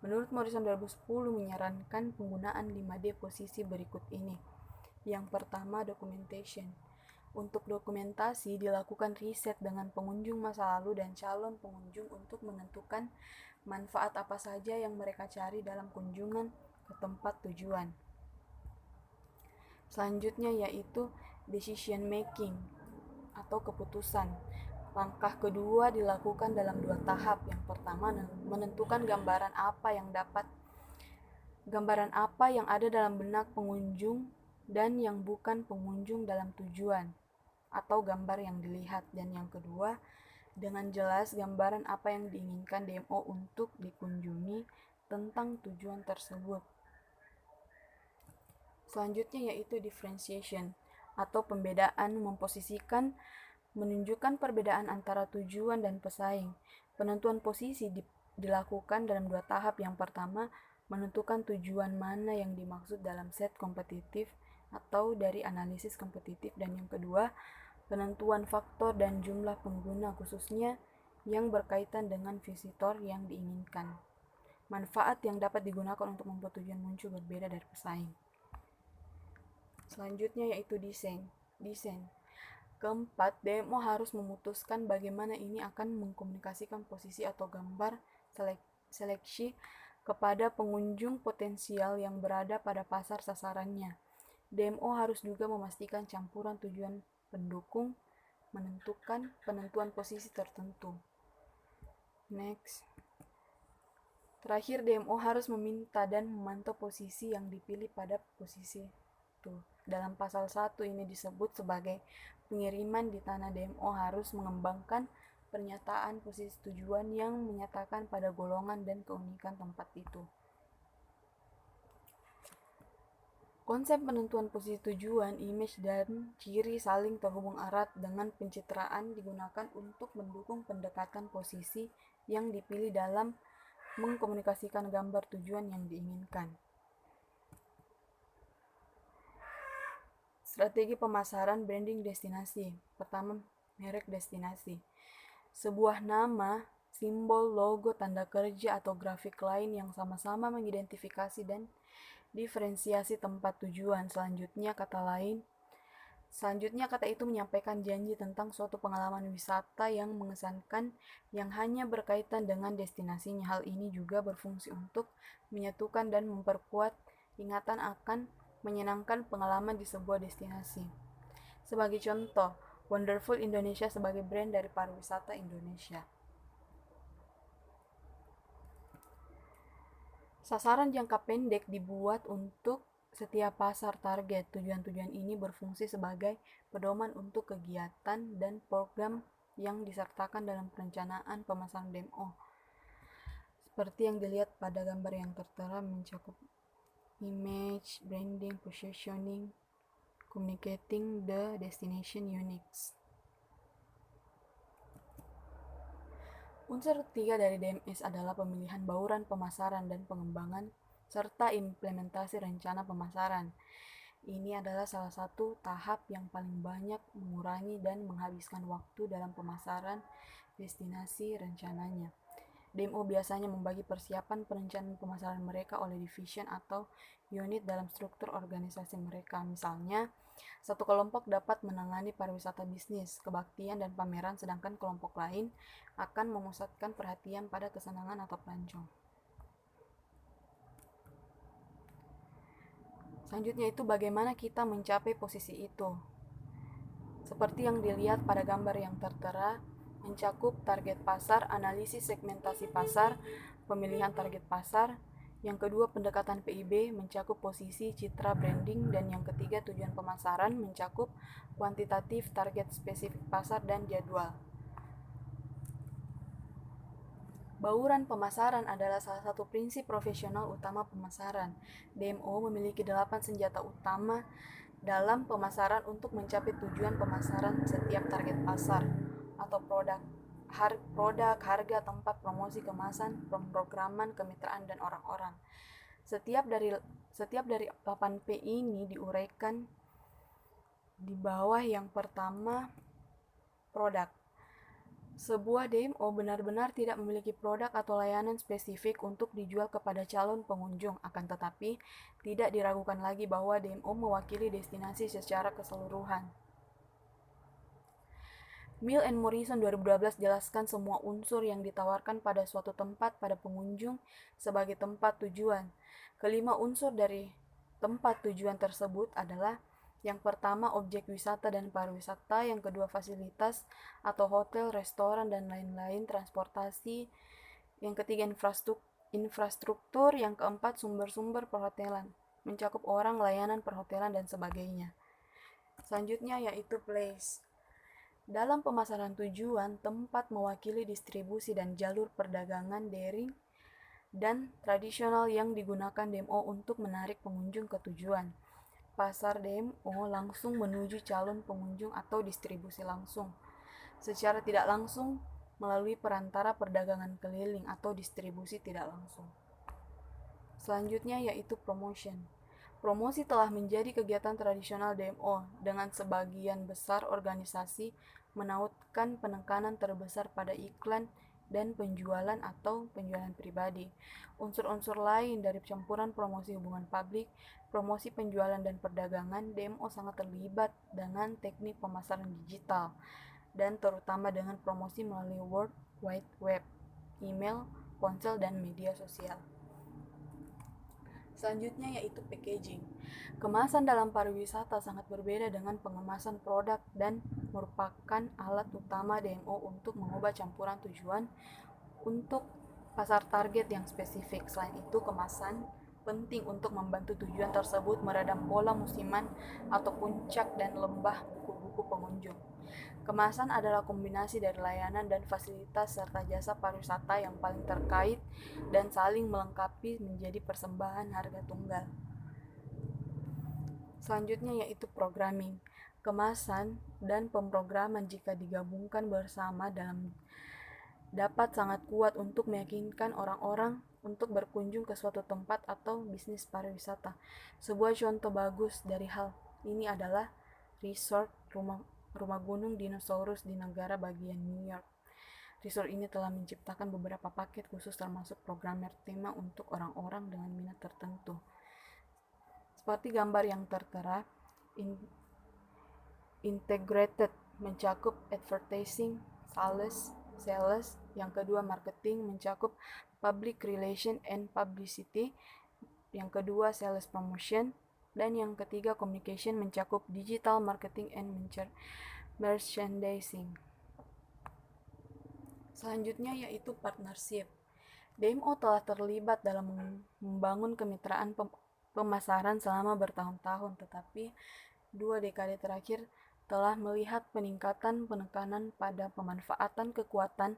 menurut Morrison 2010 menyarankan penggunaan 5D posisi berikut ini. Yang pertama, documentation. Untuk dokumentasi, dilakukan riset dengan pengunjung masa lalu dan calon pengunjung untuk menentukan manfaat apa saja yang mereka cari dalam kunjungan ke tempat tujuan. Selanjutnya yaitu decision making atau keputusan. Langkah kedua dilakukan dalam 2 tahap. Yang pertama, menentukan gambaran apa yang ada dalam benak pengunjung dan yang bukan pengunjung dalam tujuan atau gambar yang dilihat. Dan yang kedua, dengan jelas gambaran apa yang diinginkan DMO untuk dikunjungi tentang tujuan tersebut. Selanjutnya yaitu differentiation atau pembedaan, memposisikan, menunjukkan perbedaan antara tujuan dan pesaing. Penentuan posisi dilakukan dalam 2 tahap. Yang pertama, menentukan tujuan mana yang dimaksud dalam set kompetitif atau dari analisis kompetitif. Dan yang kedua, penentuan faktor dan jumlah pengguna khususnya yang berkaitan dengan visitor yang diinginkan. Manfaat yang dapat digunakan untuk membuat tujuan muncul berbeda dari pesaing. Selanjutnya yaitu desain. Keempat, DMO harus memutuskan bagaimana ini akan mengkomunikasikan posisi atau gambar seleksi kepada pengunjung potensial yang berada pada pasar sasarannya. DMO harus juga memastikan campuran tujuan pendukung menentukan penentuan posisi tertentu. Next. Terakhir, DMO harus meminta dan memantau posisi yang dipilih pada posisi itu. Dalam pasal 1 ini disebut sebagai pengiriman di tanah. DMO harus mengembangkan pernyataan posisi tujuan yang menyatakan pada golongan dan keunikan tempat itu. Konsep penentuan posisi tujuan, image, dan ciri saling terhubung erat dengan pencitraan digunakan untuk mendukung pendekatan posisi yang dipilih dalam mengkomunikasikan gambar tujuan yang diinginkan. Strategi pemasaran, branding destinasi. Pertama, merek destinasi. Sebuah nama, simbol, logo, tanda kerja, atau grafik lain yang sama-sama mengidentifikasi dan diferensiasi tempat tujuan. Selanjutnya kata itu menyampaikan janji tentang suatu pengalaman wisata yang mengesankan yang hanya berkaitan dengan destinasinya. Hal ini juga berfungsi untuk menyatukan dan memperkuat ingatan akan menyenangkan pengalaman di sebuah destinasi. Sebagai contoh, Wonderful Indonesia sebagai brand dari pariwisata Indonesia. Sasaran jangka pendek dibuat untuk setiap pasar target. Tujuan-tujuan ini berfungsi sebagai pedoman untuk kegiatan dan program yang disertakan dalam perencanaan pemasaran DMO. Seperti yang dilihat pada gambar yang tertera, mencakup image, branding, positioning, communicating the destination uniques. Unsur ketiga dari DMS adalah pemilihan bauran pemasaran dan pengembangan serta implementasi rencana pemasaran. Ini adalah salah satu tahap yang paling banyak mengurangi dan menghabiskan waktu dalam pemasaran destinasi rencananya. DMO biasanya membagi persiapan perencanaan pemasaran mereka oleh division atau unit dalam struktur organisasi mereka. Misalnya, satu kelompok dapat menangani pariwisata bisnis, kebaktian, dan pameran, sedangkan kelompok lain akan memusatkan perhatian pada kesenangan atau pelancong. Selanjutnya itu bagaimana kita mencapai posisi itu. Seperti yang dilihat pada gambar yang tertera, mencakup target pasar, analisis segmentasi pasar, pemilihan target pasar. Yang kedua, pendekatan PIB, mencakup posisi, citra, branding. Dan yang ketiga, tujuan pemasaran, mencakup kuantitatif, target spesifik pasar, dan jadwal. Bauran pemasaran adalah salah satu prinsip profesional utama pemasaran. DMO memiliki 8 senjata utama dalam pemasaran untuk mencapai tujuan pemasaran setiap target pasar atau produk, harga, tempat, promosi, kemasan, pemrograman, kemitraan, dan orang-orang. Setiap dari 8P ini diuraikan di bawah. Yang pertama, produk. Sebuah DMO benar-benar tidak memiliki produk atau layanan spesifik untuk dijual kepada calon pengunjung, akan tetapi tidak diragukan lagi bahwa DMO mewakili destinasi secara keseluruhan. Mill and Morrison 2012 jelaskan semua unsur yang ditawarkan pada suatu tempat pada pengunjung sebagai tempat tujuan. Kelima unsur dari tempat tujuan tersebut adalah: yang pertama, objek wisata dan pariwisata. Yang kedua, fasilitas atau hotel, restoran, dan lain-lain, transportasi. Yang ketiga, infrastruktur. Yang keempat, sumber-sumber perhotelan, mencakup orang, layanan perhotelan, dan sebagainya. Selanjutnya yaitu place. Dalam pemasaran tujuan, tempat mewakili distribusi dan jalur perdagangan daring dan tradisional yang digunakan DMO untuk menarik pengunjung ke tujuan. Pasar DMO langsung menuju calon pengunjung atau distribusi langsung, secara tidak langsung melalui perantara perdagangan keliling atau distribusi tidak langsung. Selanjutnya yaitu promotion. Promosi telah menjadi kegiatan tradisional DMO, dengan sebagian besar organisasi menautkan penekanan terbesar pada iklan dan penjualan atau penjualan pribadi. Unsur-unsur lain dari campuran promosi hubungan publik, promosi penjualan, dan perdagangan, DMO sangat terlibat dengan teknik pemasaran digital, dan terutama dengan promosi melalui World Wide Web, email, ponsel, dan media sosial. Selanjutnya yaitu packaging. Kemasan dalam pariwisata sangat berbeda dengan pengemasan produk dan merupakan alat utama DMO untuk mengubah campuran tujuan untuk pasar target yang spesifik. Selain itu, kemasan penting untuk membantu tujuan tersebut meredam pola musiman atau puncak dan lembah buku-buku pengunjung. Kemasan adalah kombinasi dari layanan dan fasilitas serta jasa pariwisata yang paling terkait dan saling melengkapi menjadi persembahan harga tunggal. Selanjutnya yaitu programming. Kemasan dan pemrograman jika digabungkan bersama dapat sangat kuat untuk meyakinkan orang-orang untuk berkunjung ke suatu tempat atau bisnis pariwisata. Sebuah contoh bagus dari hal ini adalah resort rumah gunung dinosaurus di negara bagian New York. Resort ini telah menciptakan beberapa paket khusus termasuk programmer tema untuk orang-orang dengan minat tertentu. Seperti gambar yang tertera, integrated mencakup advertising, sales. Yang kedua, marketing mencakup public relation and publicity. Yang kedua, sales promotion. Dan yang ketiga, communication mencakup digital marketing and merchandising. Selanjutnya yaitu partnership. DMO telah terlibat dalam membangun kemitraan pemasaran selama bertahun-tahun, tetapi 2 dekade terakhir telah melihat peningkatan penekanan pada pemanfaatan kekuatan,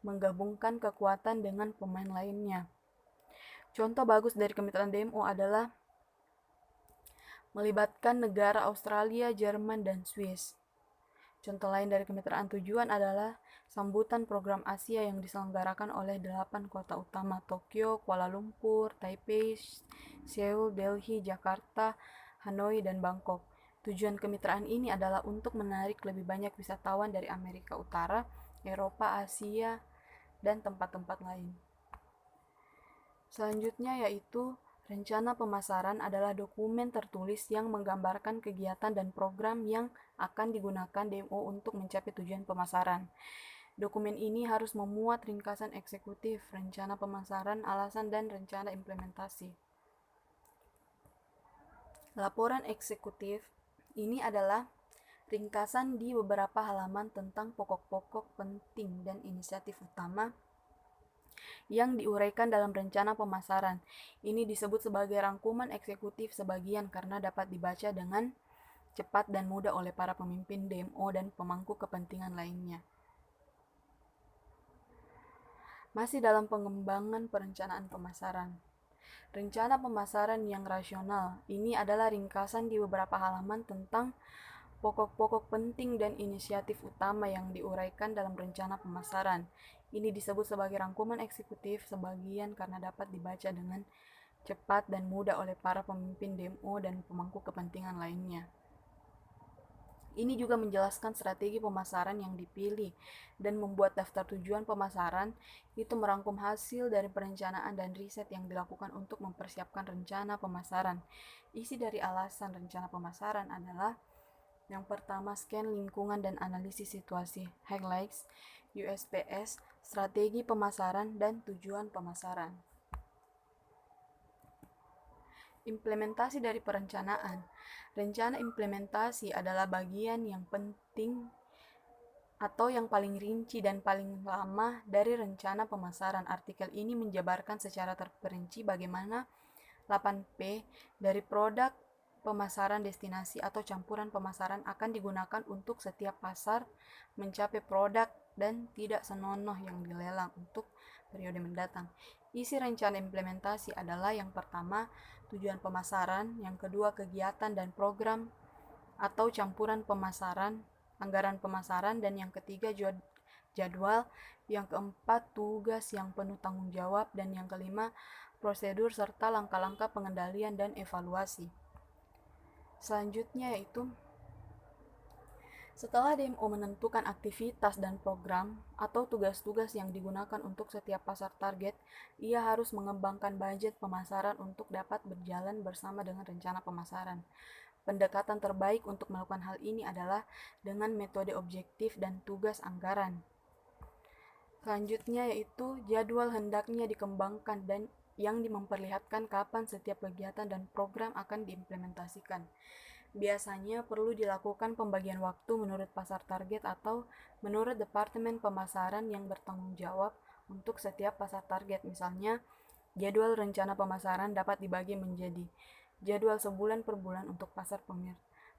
menggabungkan kekuatan dengan pemain lainnya. Contoh bagus dari kemitraan DMO adalah melibatkan negara Australia, Jerman, dan Swiss. Contoh lain dari kemitraan tujuan adalah sambutan program Asia yang diselenggarakan oleh 8 kota utama: Tokyo, Kuala Lumpur, Taipei, Seoul, Delhi, Jakarta, Hanoi, dan Bangkok. Tujuan kemitraan ini adalah untuk menarik lebih banyak wisatawan dari Amerika Utara, Eropa, Asia, dan tempat-tempat lain. Selanjutnya yaitu rencana pemasaran adalah dokumen tertulis yang menggambarkan kegiatan dan program yang akan digunakan DMO untuk mencapai tujuan pemasaran. Dokumen ini harus memuat ringkasan eksekutif, rencana pemasaran, alasan, dan rencana implementasi. Laporan eksekutif ini adalah ringkasan di beberapa halaman tentang pokok-pokok penting dan inisiatif utama yang diuraikan dalam rencana pemasaran. Ini disebut sebagai rangkuman eksekutif sebagian karena dapat dibaca dengan cepat dan mudah oleh para pemimpin DMO dan pemangku kepentingan lainnya. Masih dalam pengembangan perencanaan pemasaran. Rencana pemasaran yang rasional ini adalah ringkasan di beberapa halaman tentang pokok-pokok penting dan inisiatif utama yang diuraikan dalam rencana pemasaran. Ini disebut sebagai rangkuman eksekutif sebagian karena dapat dibaca dengan cepat dan mudah oleh para pemimpin DMO dan pemangku kepentingan lainnya. Ini juga menjelaskan strategi pemasaran yang dipilih dan membuat daftar tujuan pemasaran. Itu merangkum hasil dari perencanaan dan riset yang dilakukan untuk mempersiapkan rencana pemasaran. Isi dari alasan rencana pemasaran adalah yang pertama, scan lingkungan dan analisis situasi, highlights, USPS, strategi pemasaran, dan tujuan pemasaran. Implementasi dari perencanaan. Rencana implementasi adalah bagian yang penting atau yang paling rinci dan paling lama dari rencana pemasaran. Artikel ini menjabarkan secara terperinci bagaimana 8P dari produk, pemasaran, destinasi, atau campuran pemasaran akan digunakan untuk setiap pasar mencapai produk dan tidak senonoh yang dilelang untuk periode mendatang. Isi rencana implementasi adalah yang pertama, tujuan pemasaran, yang kedua, kegiatan dan program atau campuran pemasaran, anggaran pemasaran, dan yang ketiga, jadwal, yang keempat, tugas yang penuh tanggung jawab, dan yang kelima, prosedur serta langkah-langkah pengendalian dan evaluasi. Selanjutnya yaitu setelah DMO menentukan aktivitas dan program atau tugas-tugas yang digunakan untuk setiap pasar target, ia harus mengembangkan budget pemasaran untuk dapat berjalan bersama dengan rencana pemasaran. Pendekatan terbaik untuk melakukan hal ini adalah dengan metode objektif dan tugas anggaran. Selanjutnya yaitu jadwal hendaknya dikembangkan dan yang memperlihatkan kapan setiap kegiatan dan program akan diimplementasikan. Biasanya perlu dilakukan pembagian waktu menurut pasar target atau menurut departemen pemasaran yang bertanggung jawab untuk setiap pasar target. Misalnya, jadwal rencana pemasaran dapat dibagi menjadi jadwal sebulan per bulan untuk pasar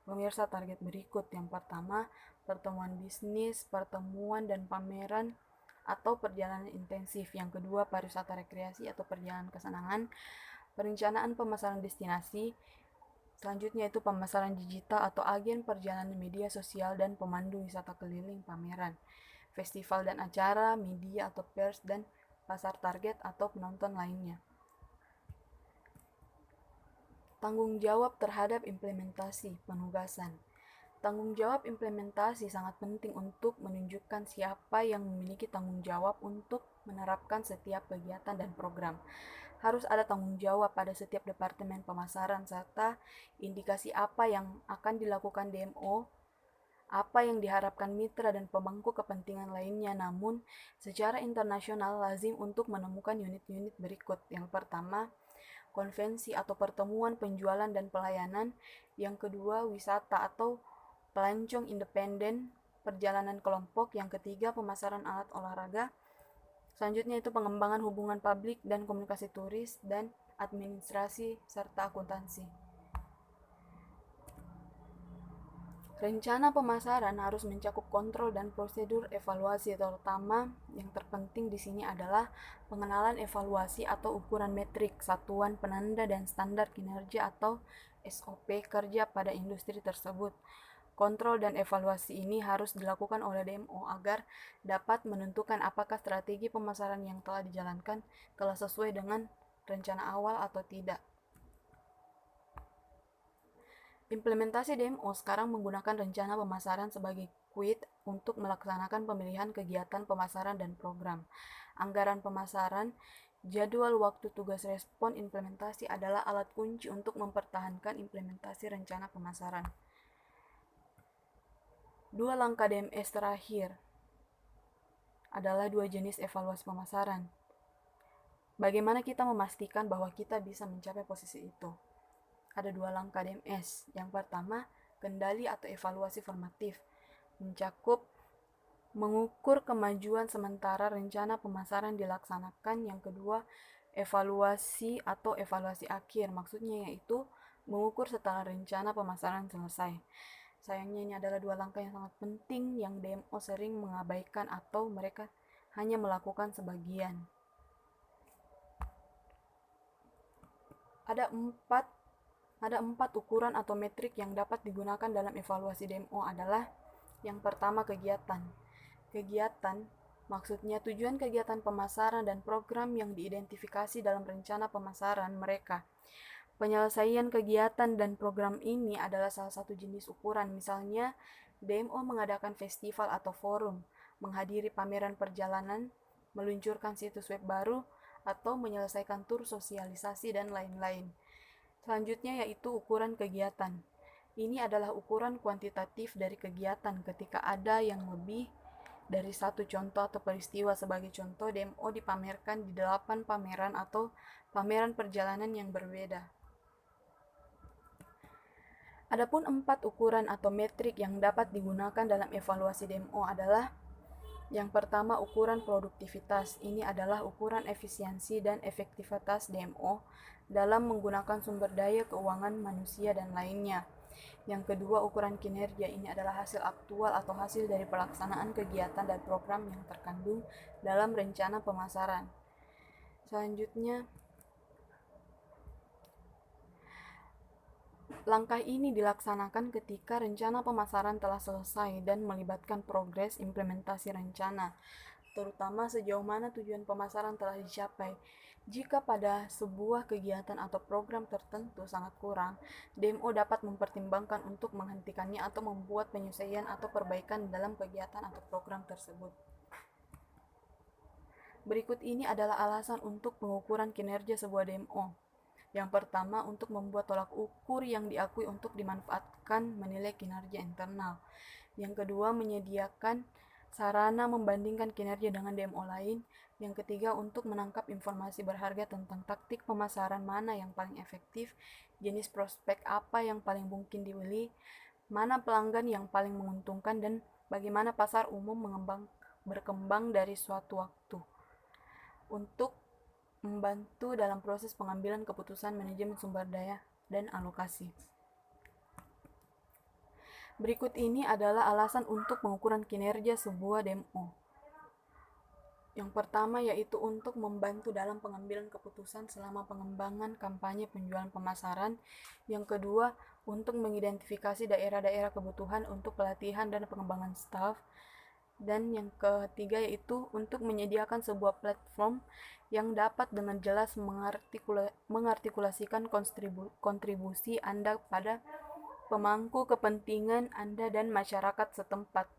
pemirsa target berikut. Yang pertama, pertemuan bisnis, pertemuan dan pameran atau perjalanan intensif. Yang kedua, pariwisata rekreasi atau perjalanan kesenangan. Perencanaan pemasaran destinasi. Selanjutnya itu pemasaran digital atau agen perjalanan media sosial dan pemandu wisata keliling pameran. Festival dan acara, media atau pers, dan pasar target atau penonton lainnya. Tanggung jawab terhadap implementasi penugasan. Tanggung jawab implementasi sangat penting untuk menunjukkan siapa yang memiliki tanggung jawab untuk menerapkan setiap kegiatan dan program. Harus ada tanggung jawab pada setiap departemen pemasaran serta indikasi apa yang akan dilakukan DMO, apa yang diharapkan mitra dan pemangku kepentingan lainnya. Namun, secara internasional lazim untuk menemukan unit-unit berikut. Yang pertama, konvensi atau pertemuan penjualan dan pelayanan. Yang kedua, wisata atau pelancong independen, perjalanan kelompok. Yang ketiga, pemasaran alat olahraga. Selanjutnya itu pengembangan hubungan publik dan komunikasi turis dan administrasi serta akuntansi. Rencana pemasaran harus mencakup kontrol dan prosedur evaluasi, terutama yang terpenting di sini adalah pengenalan evaluasi atau ukuran metrik, satuan penanda dan standar kinerja atau SOP kerja pada industri tersebut. Kontrol dan evaluasi ini harus dilakukan oleh DMO agar dapat menentukan apakah strategi pemasaran yang telah dijalankan telah sesuai dengan rencana awal atau tidak. Implementasi DMO sekarang menggunakan rencana pemasaran sebagai quid untuk melaksanakan pemilihan kegiatan pemasaran dan program. Anggaran pemasaran, jadwal waktu tugas respon implementasi adalah alat kunci untuk mempertahankan implementasi rencana pemasaran. Dua langkah DMS terakhir adalah dua jenis evaluasi pemasaran. Bagaimana kita memastikan bahwa kita bisa mencapai posisi itu? Ada dua langkah DMS. Yang pertama, kendali atau evaluasi formatif, mencakup mengukur kemajuan sementara rencana pemasaran dilaksanakan. Yang kedua, evaluasi atau evaluasi akhir, maksudnya yaitu mengukur setelah rencana pemasaran selesai. Sayangnya ini adalah dua langkah yang sangat penting yang DMO sering mengabaikan atau mereka hanya melakukan sebagian. Ada empat ukuran atau metrik yang dapat digunakan dalam evaluasi DMO adalah yang pertama, kegiatan. Kegiatan maksudnya tujuan kegiatan pemasaran dan program yang diidentifikasi dalam rencana pemasaran mereka. Penyelesaian kegiatan dan program ini adalah salah satu jenis ukuran. Misalnya, DMO mengadakan festival atau forum, menghadiri pameran perjalanan, meluncurkan situs web baru, atau menyelesaikan tur sosialisasi dan lain-lain. Selanjutnya yaitu ukuran kegiatan. Ini adalah ukuran kuantitatif dari kegiatan ketika ada yang lebih dari satu contoh atau peristiwa. Sebagai contoh, DMO dipamerkan di 8 pameran atau pameran perjalanan yang berbeda. Adapun 4 ukuran atau metrik yang dapat digunakan dalam evaluasi DMO adalah yang pertama, ukuran produktivitas. Ini adalah ukuran efisiensi dan efektivitas DMO dalam menggunakan sumber daya keuangan manusia dan lainnya. Yang kedua, ukuran kinerja. Ini adalah hasil aktual atau hasil dari pelaksanaan kegiatan dan program yang terkandung dalam rencana pemasaran. Selanjutnya, langkah ini dilaksanakan ketika rencana pemasaran telah selesai dan melibatkan progres implementasi rencana, terutama sejauh mana tujuan pemasaran telah dicapai. Jika pada sebuah kegiatan atau program tertentu sangat kurang, DMO dapat mempertimbangkan untuk menghentikannya atau membuat penyesuaian atau perbaikan dalam kegiatan atau program tersebut. Berikut ini adalah alasan untuk pengukuran kinerja sebuah DMO. Yang pertama, untuk membuat tolak ukur yang diakui untuk dimanfaatkan menilai kinerja internal. Yang kedua, menyediakan sarana membandingkan kinerja dengan DMO lain. Yang ketiga, untuk menangkap informasi berharga tentang taktik pemasaran mana yang paling efektif, jenis prospek apa yang paling mungkin dibeli, mana pelanggan yang paling menguntungkan, dan bagaimana pasar umum berkembang dari suatu waktu. Untuk membantu dalam proses pengambilan keputusan manajemen sumber daya dan alokasi. Berikut ini adalah alasan untuk pengukuran kinerja sebuah DMO. Yang pertama yaitu untuk membantu dalam pengambilan keputusan selama pengembangan kampanye penjualan pemasaran. Yang kedua, untuk mengidentifikasi daerah-daerah kebutuhan untuk pelatihan dan pengembangan staf. Dan yang ketiga yaitu untuk menyediakan sebuah platform yang dapat dengan jelas mengartikulasikan kontribusi Anda pada pemangku kepentingan Anda dan masyarakat setempat.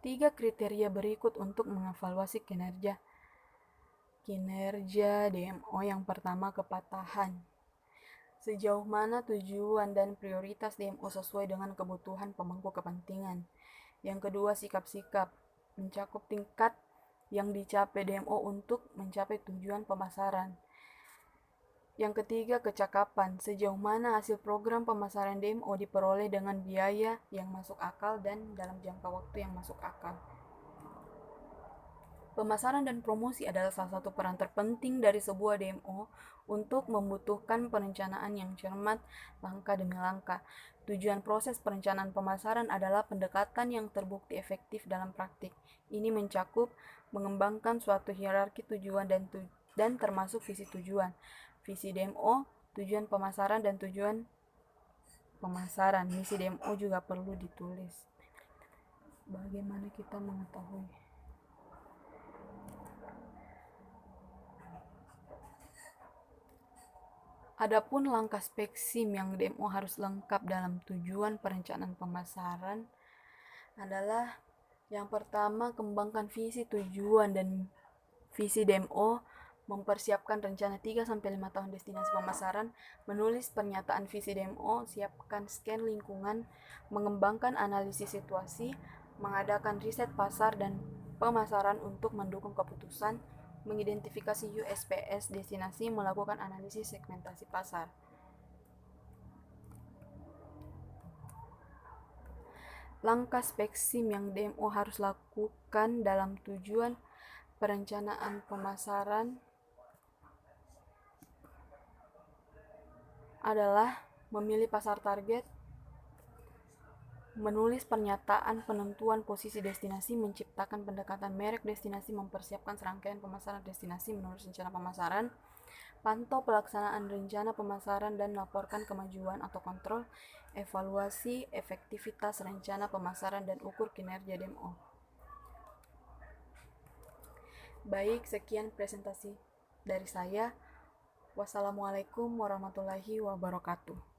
Tiga kriteria berikut untuk mengevaluasi kinerja DMO. Yang pertama, kepatuhan. Sejauh mana tujuan dan prioritas DMO sesuai dengan kebutuhan pemangku kepentingan. Yang kedua, sikap-sikap, mencakup tingkat yang dicapai DMO untuk mencapai tujuan pemasaran. Yang ketiga, kecakapan, sejauh mana hasil program pemasaran DMO diperoleh dengan biaya yang masuk akal dan dalam jangka waktu yang masuk akal. Pemasaran dan promosi adalah salah satu peran terpenting dari sebuah DMO untuk membutuhkan perencanaan yang cermat, langkah demi langkah. Tujuan proses perencanaan pemasaran adalah pendekatan yang terbukti efektif dalam praktik. Ini mencakup mengembangkan suatu hierarki tujuan dan termasuk visi tujuan, visi DMO, tujuan pemasaran, dan tujuan pemasaran. Misi DMO juga perlu ditulis. Bagaimana kita mengetahui? Adapun langkah speksim yang DMO harus lengkap dalam tujuan perencanaan pemasaran adalah yang pertama, kembangkan visi, tujuan, dan visi DMO, mempersiapkan rencana 3-5 tahun destinasi pemasaran, menulis pernyataan visi DMO, siapkan scan lingkungan, mengembangkan analisis situasi, mengadakan riset pasar dan pemasaran untuk mendukung keputusan, mengidentifikasi USPS destinasi, melakukan analisis segmentasi pasar. Langkah speksim yang DMO harus lakukan dalam tujuan perencanaan pemasaran adalah memilih pasar target, menulis pernyataan penentuan posisi destinasi, menciptakan pendekatan merek destinasi, mempersiapkan serangkaian pemasaran destinasi, menulis rencana pemasaran, pantau pelaksanaan rencana pemasaran dan laporkan kemajuan atau kontrol, evaluasi efektivitas rencana pemasaran dan ukur kinerja DMO. Baik, sekian presentasi dari saya. Wassalamualaikum warahmatullahi wabarakatuh.